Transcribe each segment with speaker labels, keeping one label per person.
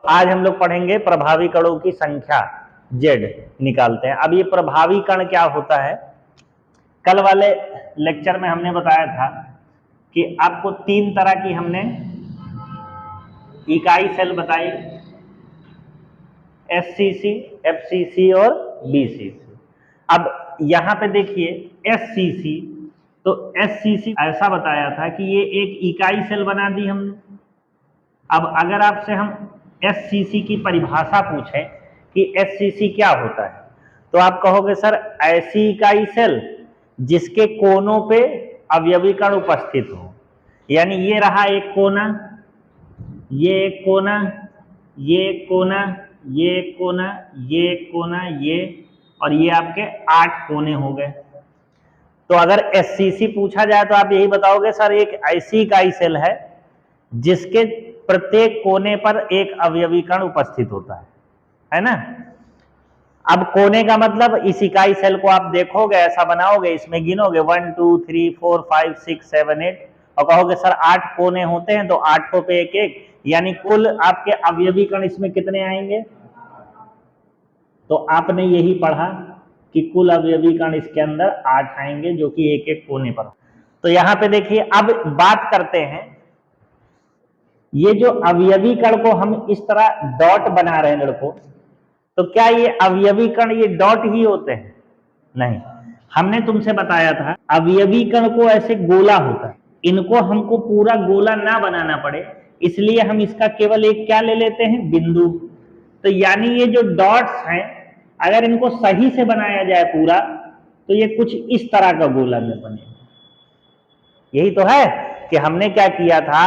Speaker 1: आज हम लोग पढ़ेंगे प्रभावी कणों की संख्या Z निकालते हैं। अब ये प्रभावी कण क्या होता है, कल वाले लेक्चर में हमने बताया था कि आपको तीन तरह की हमने इकाई सेल बताई, SCC, FCC और BCC। अब यहां पे देखिए SCC, तो SCC ऐसा बताया था कि ये एक इकाई सेल बना दी हमने। अब अगर आपसे हम SCC की परिभाषा पूछें कि SCC क्या होता है, तो आप कहोगे सर ऐसी इकाई सेल जिसके कोनों पे अवयवी कण उपस्थित हो। यानी ये रहा एक कोना, ये एक कोना, ये एक कोना, ये एक कोना, ये एक कोना, ये और ये आपके 8 कोने हो गए। तो अगर SCC पूछा जाए तो आप यही बताओगे सर एक ऐसी इकाई सेल है जिसके प्रत्येक कोने पर एक अवयवी कण उपस्थित होता है ना। अब कोने का मतलब इस इकाई सेल को आप देखोगे, ऐसा बनाओगे, इसमें गिनोगे 1 2 3 4 5 6 7 8 और कहोगे सर 8 कोने होते हैं तो 8 पे एक एक, यानी कुल आपके अवयवी कण इसमें कितने आएंगे। तो आपने यही पढ़ा कि कुल अवयवी कण इसके अंदर 8 आएंगे जो कि एक एक कोने पर। तो यहां पे देखिए, अब बात करते हैं ये जो अवयवी कण को हम इस तरह डॉट बना रहे हैं लड़कों, तो क्या ये अवयवी कण ये डॉट ही होते हैं? नहीं, हमने तुमसे बताया था अवयवी कण को ऐसे गोला होता है, इनको हमको पूरा गोला ना बनाना पड़े इसलिए हम इसका केवल एक क्या ले लेते हैं, बिंदु। तो यानी ये जो डॉट्स हैं अगर इनको सही से बनाया जाए पूरा तो ये कुछ इस तरह का गोला में बने। यही तो है कि हमने क्या किया था,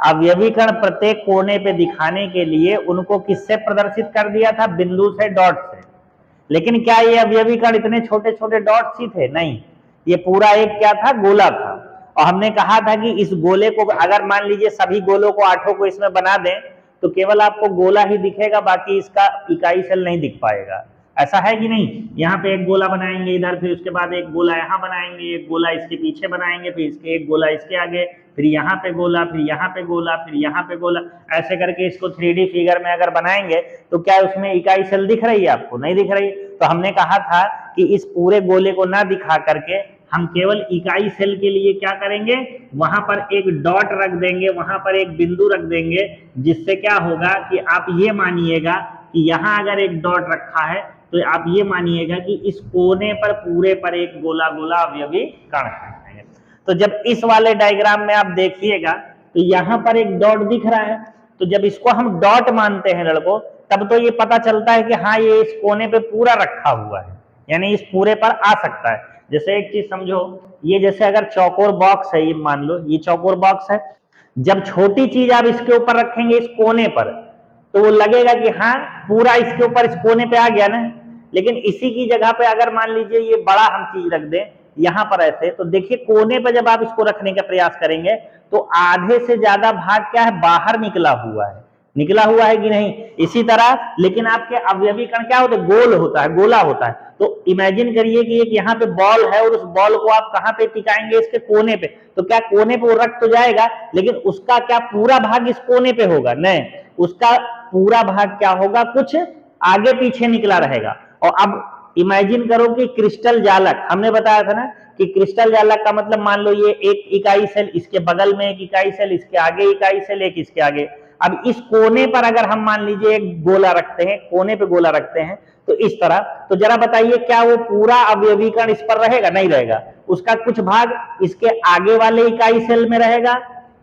Speaker 1: अवयवी कण प्रत्येक कोने पे दिखाने के लिए उनको किससे प्रदर्शित कर दिया था, बिंदु से, डॉट से। लेकिन क्या ये अवयवी कण इतने छोटे छोटे डॉट्स ही थे? नहीं, ये पूरा एक क्या था, गोला था। और हमने कहा था कि इस गोले को अगर मान लीजिए सभी गोलों को 8 को इसमें बना दें तो केवल आपको गोला ही दिखेगा, बाकी इसका इकाई सेल नहीं दिख पाएगा। ऐसा है कि नहीं? यहाँ पे एक गोला बनाएंगे इधर, फिर उसके बाद एक गोला यहाँ बनाएंगे, एक गोला इसके पीछे बनाएंगे, फिर इसके एक गोला इसके आगे, फिर यहाँ पे गोला, फिर यहाँ पे गोला, फिर यहाँ पे गोला, ऐसे करके इसको 3D फिगर में अगर बनाएंगे तो क्या उसमें इकाई सेल दिख रही है आपको? नहीं दिख रही। तो हमने कहा था कि इस पूरे गोले को ना दिखा करके हम केवल इकाई सेल के लिए क्या करेंगे, वहां पर एक डॉट रख देंगे, वहां पर एक बिंदु रख देंगे, जिससे क्या होगा कि आप ये मानिएगा कि यहाँ अगर एक डॉट रखा है तो आप ये मानिएगा कि इस कोने पर पूरे पर एक गोला गोला अवयवी कण है। तो जब इस वाले डायग्राम में आप देखिएगा तो यहाँ पर एक डॉट दिख रहा है, तो जब इसको हम डॉट मानते हैं लड़कों तब तो ये पता चलता है कि हाँ ये इस कोने पे पूरा रखा हुआ है, यानी इस पूरे पर आ सकता है। जैसे एक चीज समझो, ये जैसे अगर चौकोर बॉक्स है, ये मान लो ये चौकोर बॉक्स है, जब छोटी चीज आप इसके ऊपर रखेंगे इस कोने पर तो वो लगेगा कि हाँ पूरा इसके ऊपर इस कोने पे आ गया ना। लेकिन इसी की जगह पे अगर मान लीजिए ये बड़ा हम चीज रख दें यहाँ पर ऐसे, तो देखिए कोने पर जब आप इसको रखने का प्रयास करेंगे तो आधे से ज्यादा भाग क्या है, बाहर निकला हुआ है। निकला हुआ है कि नहीं? इसी तरह लेकिन आपके अवयवी कण क्या होते हैं, गोल होता है, गोला होता है। तो इमेजिन करिए कि एक यहाँ पे बॉल है और उस बॉल को आप कहाँ पे टिकाएंगे, इसके कोने पे, तो क्या कोने पे वो रख तो जाएगा लेकिन उसका क्या पूरा भाग इस कोने पे होगा? नहीं, उसका पूरा भाग क्या होगा, कुछ आगे पीछे निकला रहेगा। और अब इमेजिन करो कि क्रिस्टल जालक, हमने बताया था ना कि क्रिस्टल जालक का मतलब मान लो ये एक इकाई सेल, इसके बगल में एक इकाई सेल, इसके आगे इकाई सेल, एक इसके आगे। अब इस कोने पर अगर हम मान लीजिए एक गोला रखते हैं, कोने पे गोला रखते हैं तो इस तरह, तो जरा बताइए क्या वो पूरा अवयवी कण इस पर रहेगा? नहीं रहेगा। उसका कुछ भाग इसके आगे वाले इकाई सेल में रहेगा,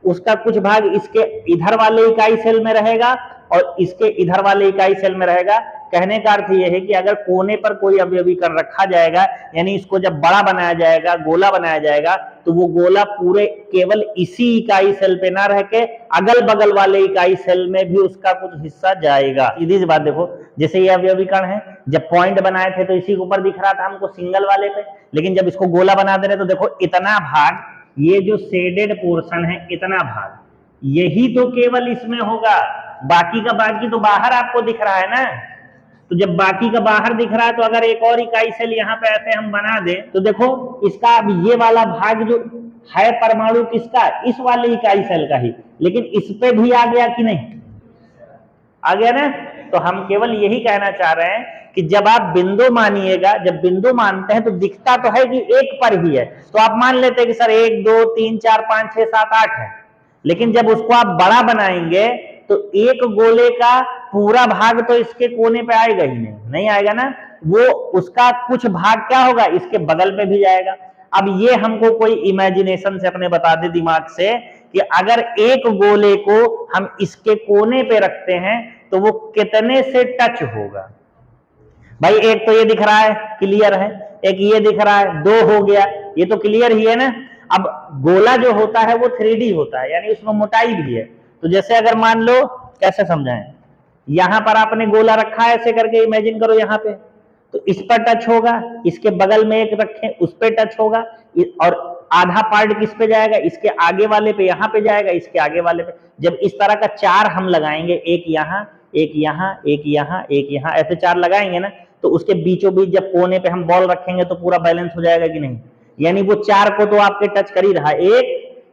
Speaker 1: उसका कुछ भाग इसके इधर वाले इकाई सेल में रहेगा और इसके इधर वाले इकाई सेल में रहेगा। कहने का अर्थ यह है कि अगर कोने पर कोई अवयवी कण रखा जाएगा, यानी इसको जब बड़ा बनाया जाएगा, गोला बनाया जाएगा, तो वो गोला पूरे केवल इसी इकाई सेल पे ना रह के अगल बगल वाले इकाई सेल में भी उसका कुछ हिस्सा जाएगा। सीधी सी बात देखो, जैसे ये अवयवी कण है, जब पॉइंट बनाए थे तो इसी के ऊपर दिख रहा था हमको सिंगल वाले पे, लेकिन जब इसको गोला बना दे रहे तो देखो इतना भाग, ये जो शेडेड पोर्शन है, इतना भाग यही तो केवल इसमें होगा, बाकी का बाकी तो बाहर आपको दिख रहा है ना। तो जब बाकी का बाहर दिख रहा है तो अगर एक और इकाई सेल यहाँ पे ऐसे हम बना दें तो देखो इसका अब ये वाला भाग जो है परमाणु किसका, इस वाले इकाई सेल का ही, लेकिन इस पे भी आ गया कि नहीं? आ गया ना। तो हम केवल यही कहना चाह रहे हैं कि जब आप बिंदु मानिएगा, जब बिंदु मानते हैं तो दिखता तो है कि एक पर ही है, तो आप मान लेते हैं कि सर 1 2 3 4 5 6 7 8 है। लेकिन जब उसको आप बड़ा बनाएंगे तो एक गोले का पूरा भाग तो इसके कोने पे आएगा ही नहीं आएगा ना, वो उसका कुछ भाग क्या होगा, इसके बगल पे भी जाएगा। अब ये हमको कोई इमेजिनेशन से अपने बता दे दिमाग से कि अगर एक गोले को हम इसके कोने पे रखते हैं तो वो कितने से टच होगा। भाई एक तो ये दिख रहा है, क्लियर है, एक ये दिख रहा है, 2 हो गया, ये तो क्लियर ही है ना। अब गोला जो होता है वो 3D होता है, यानी उसमें मोटाई भी है। तो जैसे अगर मान लो, कैसे समझाएं, यहां पर आपने गोला रखा है, ऐसे करके इमेजिन करो यहां पे, तो इस पर टच होगा, इसके बगल में एक रखें उस पे टच होगा, और आधा पार्ट किस पे जाएगा, इसके आगे वाले पे, यहां पे जाएगा, इसके आगे वाले पे। जब इस तरह का 4 हम लगाएंगे, एक यहां एक यहां एक यहां एक यहां, ऐसे 4 लगाएंगे ना, तो उसके बीचों बीच जब कोने पे हम बॉल रखेंगे तो पूरा बैलेंस हो जाएगा कि नहीं। यानी वो 4 को तो आपके टच कर ही रहा है, 1,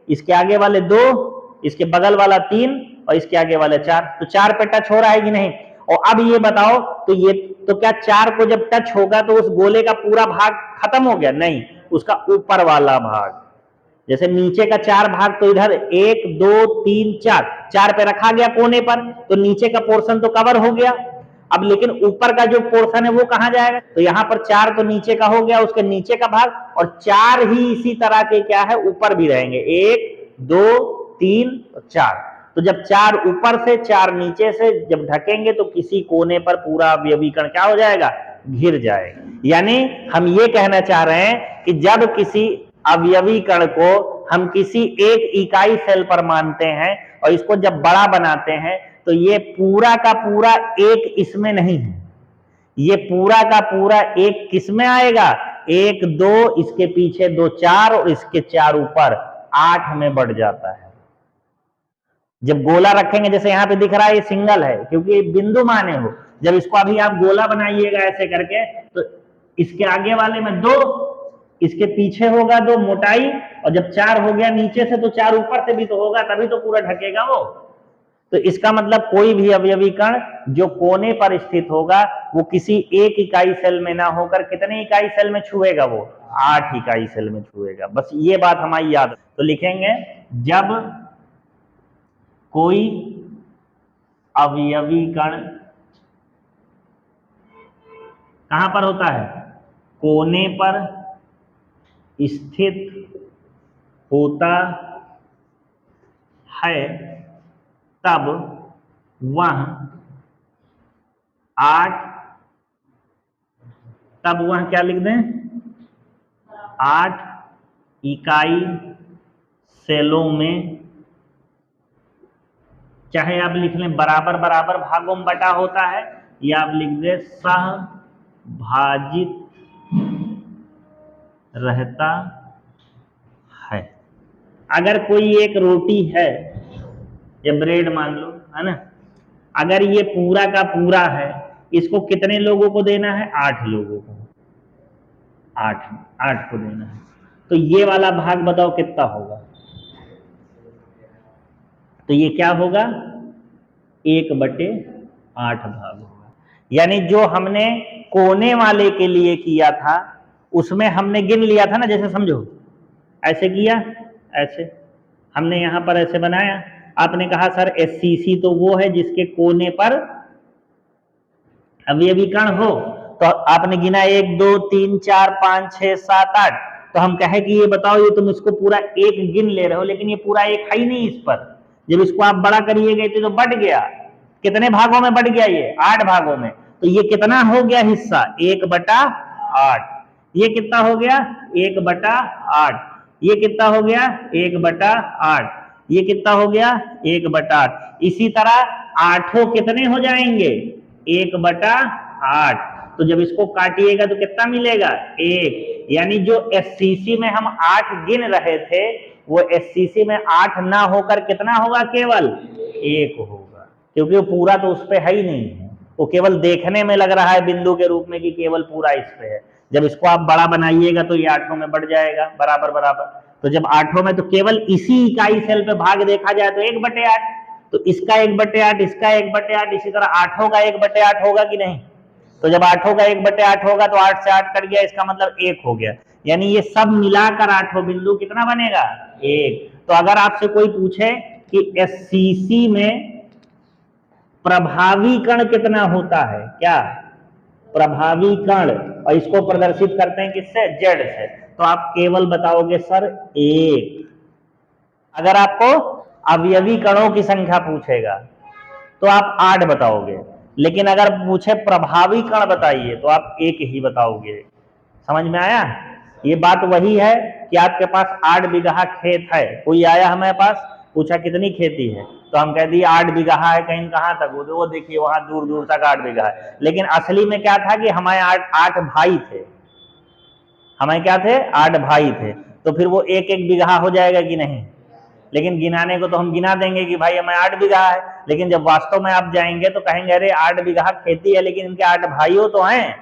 Speaker 1: इसके आगे वाले 2, इसके बगल वाला 3 और इसके आगे वाले 4, तो 4 पे टच हो रहा है कि नहीं। और अब ये बताओ, तो ये तो क्या 4 को जब टच होगा तो उस गोले का पूरा भाग खत्म हो गया, नहीं, उसका ऊपर वाला भाग, जैसे नीचे का 4 भाग तो इधर 1 2 3 4 पे रखा गया कोने पर, तो नीचे का पोर्शन तो कवर हो गया। अब लेकिन ऊपर का जो पोर्शन है वो कहां जाएगा, तो यहां पर 4 तो नीचे का हो गया, उसके नीचे का भाग, और 4 ही इसी तरह के क्या है ऊपर भी रहेंगे, 1 2 3 और 4। तो जब 4 ऊपर से 4 नीचे से जब ढकेंगे तो किसी कोने पर पूरा अवयवीकरण क्या हो जाएगा, घिर जाएगा। यानी हम ये कहना चाह रहे हैं कि जब किसी अवयवीकरण को हम किसी एक इकाई सेल पर मानते हैं और इसको जब बड़ा बनाते हैं तो ये पूरा का पूरा एक इसमें नहीं है, ये पूरा का पूरा एक किसमें आएगा, 1 2 इसके पीछे 2 4 और इसके 4 ऊपर 8 में बढ़ जाता है। जब गोला रखेंगे, जैसे यहां पे दिख रहा है ये सिंगल है क्योंकि बिंदु माने हो, जब इसको अभी आप गोला बनाइएगा ऐसे करके, तो इसके आगे वाले में 2, इसके पीछे होगा 2 मोटाई, और जब 4 हो गया नीचे से तो 4 ऊपर से भी तो होगा, तभी तो पूरा ढकेगा वो। तो इसका मतलब कोई भी अवयवीकरण जो कोने पर स्थित होगा वो किसी एक इकाई सेल में ना होकर कितने इकाई सेल में छुएगा, वो 8 इकाई सेल में छुएगा। बस ये बात हमारी याद। तो लिखेंगे जब कोई अवयवीकरण कहां पर होता है, कोने पर स्थित होता है, तब वह 8, तब वह क्या लिख दें, 8 इकाई सेलों में, चाहे आप लिख लें बराबर बराबर भागों में बटा होता है, या आप लिख दें सहभाजित रहता है। अगर कोई एक रोटी है या ब्रेड मान लो, है ना, अगर ये पूरा का पूरा है, इसको कितने लोगों को देना है, 8 लोगों को, 8 को देना है, तो ये वाला भाग बताओ कितना होगा, तो ये क्या होगा, 1/8 भाग होगा। यानी जो हमने कोने वाले के लिए किया था उसमें हमने गिन लिया था ना, जैसे समझो ऐसे किया, ऐसे हमने यहां पर ऐसे बनाया, आपने कहा सर SCC तो वो है जिसके कोने पर अवयवीकरण हो, तो आपने गिना 1 2 3 4 5 6 7 8, तो हम कहे कि ये बताओ, ये तुम इसको पूरा एक गिन ले रहे हो लेकिन ये पूरा एक है ही नहीं इस पर, जब इसको आप बड़ा करिए गए तो बढ़ गया, कितने भागों में बढ़ गया, ये 8 भागों में, तो ये कितना हो गया हिस्सा, 1/8। ये कितना हो गया, 1/8। ये कितना हो गया, 1/8। ये कितना हो गया, 1/8। इसी तरह 8 कितने हो जाएंगे, 1/8। तो जब इसको काटिएगा तो कितना मिलेगा, 1। यानी जो SCC में हम 8 गिन रहे थे वो SCC में 8 ना होकर कितना होगा, केवल 1 होगा, क्योंकि वो पूरा तो उस पे है ही नहीं है, वो केवल देखने में लग रहा है बिंदु के रूप में कि केवल पूरा इस पे है। जब इसको आप बड़ा बनाइएगा तो ये 8 में बढ़ जाएगा बराबर बराबर, तो जब 8 में तो केवल इसी इकाई सेल पे भाग देखा जाए तो 1/8, तो इसका 1/8, इसका 1/8, इसी तरह 8 का 1/8 होगा कि नहीं? तो जब 8 का 1/8 होगा तो 8 से 8 कट गया, इसका मतलब 1 हो गया। यानी ये सब मिलाकर 8 बिंदु कितना बनेगा? 1। तो अगर आपसे कोई पूछे कि एससीसी में प्रभावी कण कितना होता है, क्या प्रभावी कण, और इसको प्रदर्शित करते हैं किससे? जेड से, तो आप केवल बताओगे सर 1। अगर आपको अवयवी कणों की संख्या पूछेगा तो आप 8 बताओगे, लेकिन अगर पूछे प्रभावी कण बताइए तो आप 1 ही बताओगे। समझ में आया? ये बात वही है कि आपके पास 8 बीघा खेत है, कोई आया हमारे पास पूछा कितनी खेती है, तो हम कह दिए 8 बीघा है, कहीं कहां तक? वो देखिए वहां दूर दूर तक 8 बीघा है, लेकिन असली में क्या था कि हमारे 8 भाई थे। हमें क्या थे? 8 भाई थे, तो फिर वो 1-1 बीघा हो जाएगा कि नहीं? लेकिन गिनाने को तो हम गिना देंगे कि भाई हमें 8 बीघा है, लेकिन जब वास्तव में आप जाएंगे तो कहेंगे अरे 8 बीघा खेती है, लेकिन इनके 8 भाइयों तो हैं।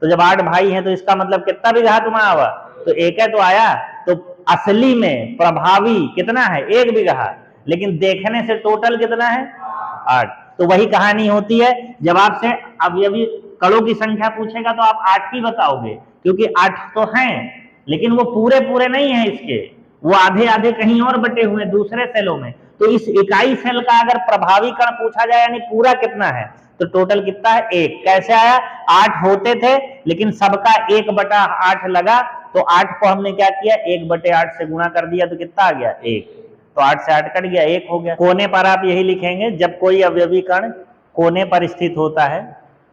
Speaker 1: तो जब 8 भाई हैं तो इसका मतलब कितना बीघा तुम्हारा हुआ? तो 1 है तो आया। तो असली में प्रभावी कितना है? 1 बीघा, लेकिन देखने से टोटल कितना है? 8। तो वही कहानी होती है, जब आपसे अवयवी कणों की संख्या पूछेगा तो आप 8 ही बताओगे, क्योंकि 8 तो हैं, लेकिन वो पूरे पूरे नहीं है इसके, वो आधे आधे कहीं और बटे हुए दूसरे सेलों में। तो इस इकाई सेल का अगर प्रभावी कण पूछा जाए यानी पूरा कितना है, तो टोटल कितना है? 1। कैसे आया? 8 होते थे, लेकिन सबका 1/8 लगा, तो 8 को हमने क्या किया? 1/8 से गुणा कर दिया, तो कितना आ गया? 1। तो 8 से 8 कट गया, 1 हो गया। कोने पर आप यही लिखेंगे, जब कोई अवयवी कण कोने पर स्थित होता है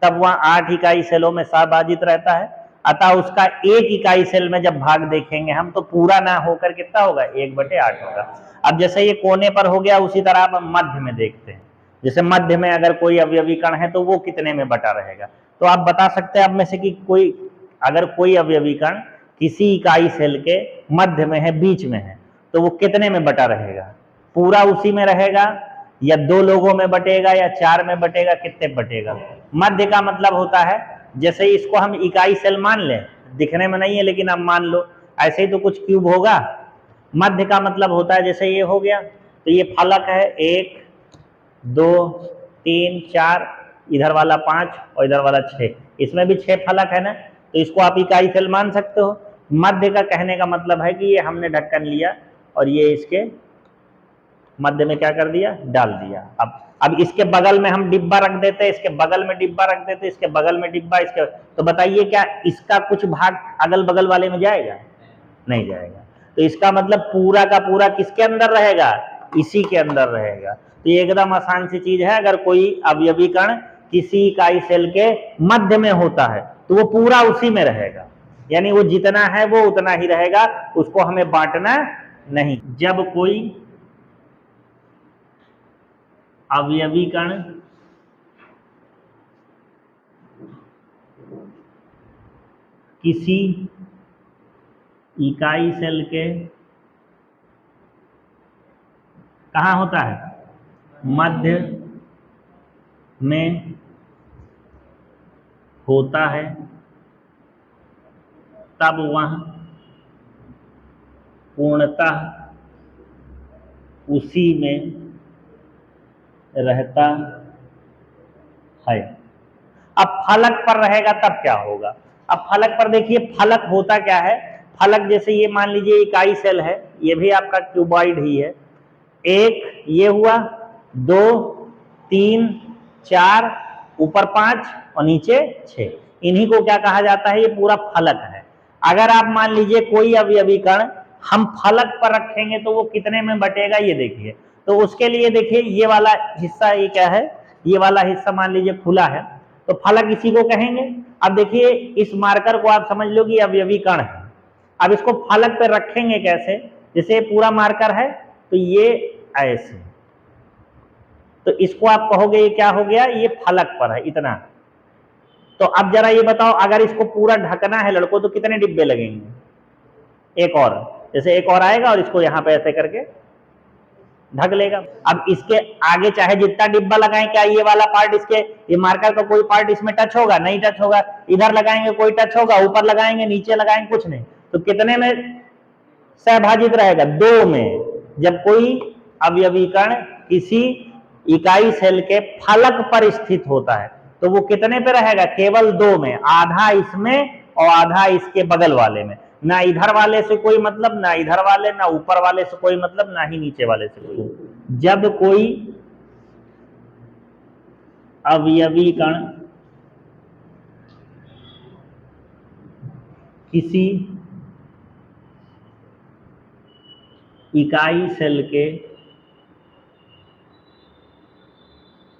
Speaker 1: तब वह 8 इकाई सेलों में सहभाजित रहता है, अतः उसका 1 इकाई सेल में जब भाग देखेंगे हम तो पूरा ना होकर कितना होगा? 1/8 होगा। अब जैसे ये कोने पर हो गया, उसी तरह आप मध्य में देखते हैं, जैसे मध्य में अगर कोई अवयवी कण है तो वो कितने में बटा रहेगा? तो आप बता सकते हैं आप में से कि अगर कोई अवयवी कण किसी इकाई सेल के मध्य में है, बीच में है, तो वो कितने में बटा रहेगा? पूरा उसी में रहेगा, या 2 लोगों में बटेगा, या 4 में बटेगा, कितने बटेगा? मध्य का मतलब होता है, जैसे इसको हम इकाई सेल मान लें, दिखने में नहीं है लेकिन आप मान लो, ऐसे ही तो कुछ क्यूब होगा। मध्य का मतलब होता है जैसे ये हो गया, तो ये फलक है 1 2 3 4, इधर वाला 5 और इधर वाला 6, इसमें भी 6 फलक है ना, तो इसको आप इकाई सेल मान सकते हो। मध्य का कहने का मतलब है कि ये हमने ढक्कन लिया और ये इसके मध्य में क्या कर दिया? डाल दिया। अब इसके बगल में हम डिब्बा रख देते, इसके बगल में डिब्बा रख देते, इसके बगल में डिब्बा, इसके, तो बताइए क्या इसका कुछ भाग अगल बगल वाले में जाएगा? नहीं जाएगा। तो इसका मतलब पूरा का पूरा किसके अंदर रहेगा? इसी के अंदर रहेगा। तो ये एकदम आसान सी चीज है, अगर कोई अवयवी कण किसी इकाई सेल के मध्य में होता है तो वो पूरा उसी में रहेगा, यानी वो जितना है वो उतना ही रहेगा, उसको हमें बांटना नहीं। जब कोई अवयवी कण किसी इकाई सेल के कहाँ होता है? मध्य में होता है, तब वह पूर्णतः उसी में रहता है। अब फलक पर रहेगा तब क्या होगा? अब फलक पर देखिए, फलक होता क्या है? फलक जैसे ये मान लीजिए इकाई सेल है, ये भी आपका क्यूबॉइड ही है, 1 ये हुआ, 2 3 4, ऊपर 5 और नीचे 6, इन्हीं को क्या कहा जाता है? ये पूरा फलक है। अगर आप मान लीजिए कोई अवयवी कण हम फलक पर रखेंगे तो वो कितने में बटेगा? ये देखिए, तो उसके लिए देखिए ये वाला हिस्सा, ये क्या है? ये वाला हिस्सा मान लीजिए खुला है, तो फलक इसी को कहेंगे। अब देखिए इस मार्कर को आप समझ लो कि अवयवी कण है। अब इसको फलक पे रखेंगे कैसे? जैसे पूरा मार्कर है तो ये ऐसे, तो इसको आप कहोगे ये क्या हो गया? ये फलक पर है इतना। तो अब जरा ये बताओ, अगर इसको पूरा ढकना है लड़कों तो कितने डिब्बे लगेंगे? एक और, जैसे एक और आएगा और इसको यहां पे ऐसे करके ढक लेगा। अब इसके आगे चाहे जितना डिब्बा लगाएं, क्या ये वाला पार्ट, इसके ये मार्कर का कोई पार्ट इसमें टच होगा? नहीं टच होगा। इधर लगाएंगे कोई टच होगा? ऊपर लगाएंगे, नीचे लगाएंगे, कुछ नहीं। तो कितने में सहभाजित रहेगा? 2 में। जब कोई अवयवी कण किसी इकाई सेल के फलक पर स्थित होता है, तो वो कितने पे रहेगा? केवल 2 में, आधा इसमें और आधा इसके बगल वाले में। ना इधर वाले से कोई मतलब, ना इधर वाले, ना ऊपर वाले से कोई मतलब, ना ही नीचे वाले से कोई। जब कोई अवयवी कण किसी इकाई सेल के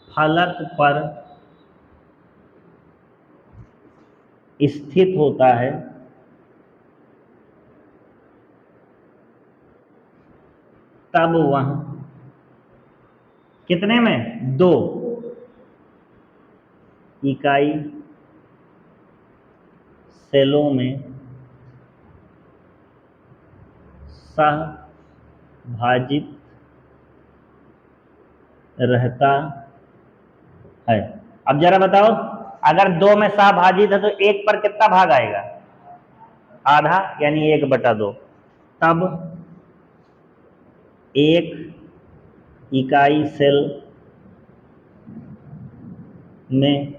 Speaker 1: फलक पर स्थित होता है, तब वह कितने में? 2 इकाई सेलों में सहभाजित रहता है। अब जरा बताओ, अगर 2 में सहभाजित है तो 1 पर कितना भाग आएगा? आधा, यानी 1/2। तब एक इकाई सेल में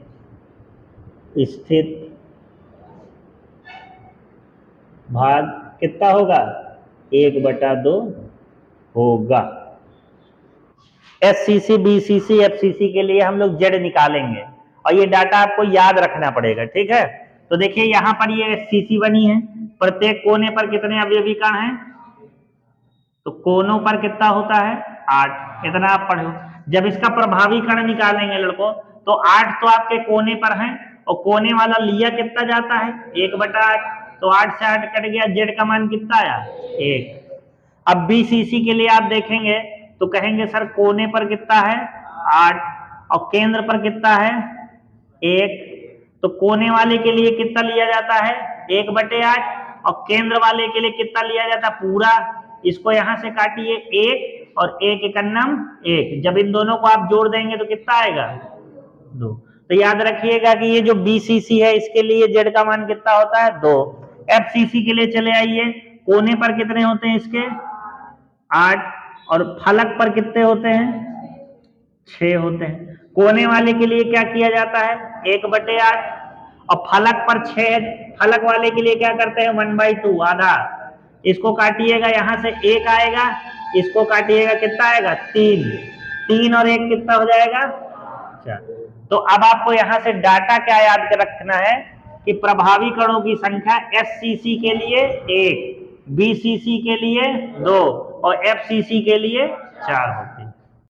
Speaker 1: स्थित भाग कितना होगा? 1/2 होगा। SCC, BCC, FCC के लिए हम लोग Z निकालेंगे और ये डाटा आपको याद रखना पड़ेगा, ठीक है। तो देखिए यहाँ पर ये SCC बनी है, प्रत्येक कोने पर कितने अवयवी कण हैं? तो कोनों पर कितना होता है? 8। इतना आप पढ़ो। जब इसका प्रभावी कण निकालेंगे लड़कों, तो 8 तो आपके कोने पर हैं और कोने वाला लिया कितना जाता है? 1/8। तो 8 से 8 कट गया, Z का मान कितना आया? 1। अब BCC के लिए आप देखेंगे तो कहेंगे सर कोने पर कितना है? 8 और केंद्र पर कितना है? 1। तो कोने वाले के लिए कितना लिया जाता है? 1/8 और केंद्र वाले के लिए कितना लिया जाता है? पूरा। इसको यहां से काटिए, 1 और 1 एकन्नम 1। जब इन दोनों को आप जोड़ देंगे तो कितना आएगा? 2। तो याद रखिएगा कि ये जो BCC है इसके लिए Z का मान कितना होता है? 2। FCC के लिए चले आइए, कोने पर कितने होते हैं इसके? 8 और फलक पर कितने होते हैं? 6 होते हैं। कोने वाले के लिए क्या किया जाता है? 1/8 और फलक पर 6। फलक वाले के लिए क्या करते हैं? 1/2, आधा। इसको काटिएगा, यहां से 1 आएगा, इसको काटिएगा, कितना आएगा? 3। 3 और 1 कितना हो जाएगा? 4। तो अब आपको यहां से डाटा क्या याद रखना है कि प्रभावी कणों की संख्या SCC के लिए 1, BCC के लिए 2 और FCC के लिए 4 हो।